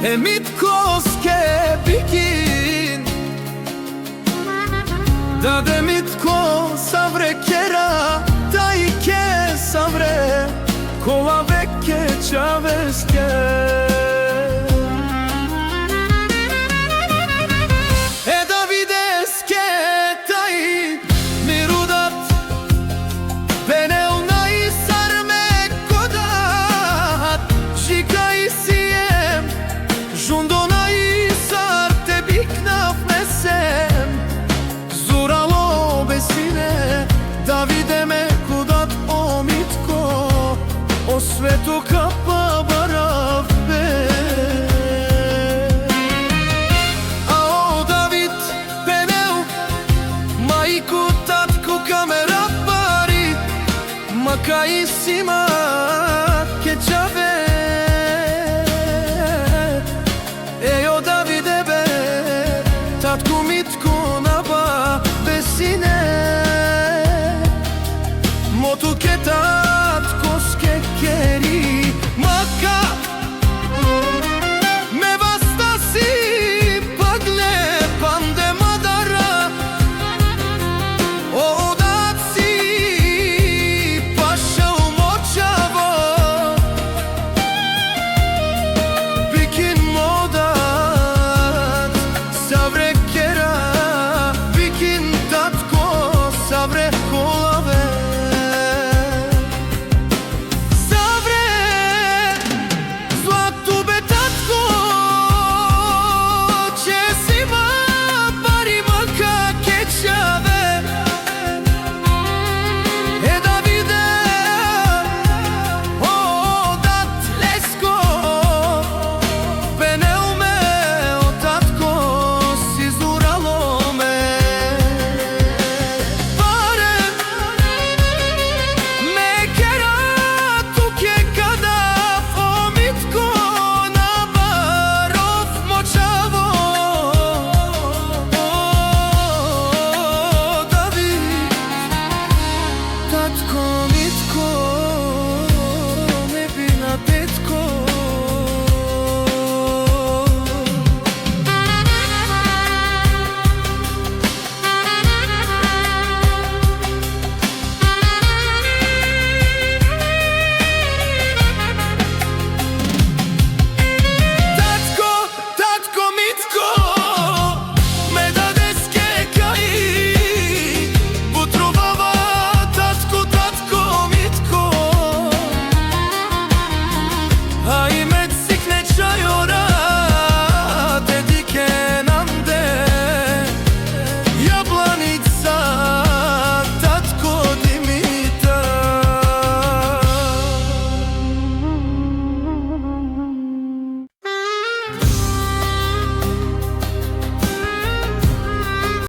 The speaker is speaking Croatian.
e mitkoske bikin Dade mitko savre kera Taike savre Kova veke čaveske E Davideske taj mirudat Benel nai sarme kodat Žika isiem Žundo nai sarte biknaf mesem Zuralo besine Davide me kudat o mitko O svetu kapa barav be A o David peneu Maiku tatku kamera pari Maka isima keçave Ejo Davide be Tatku mitku naba besine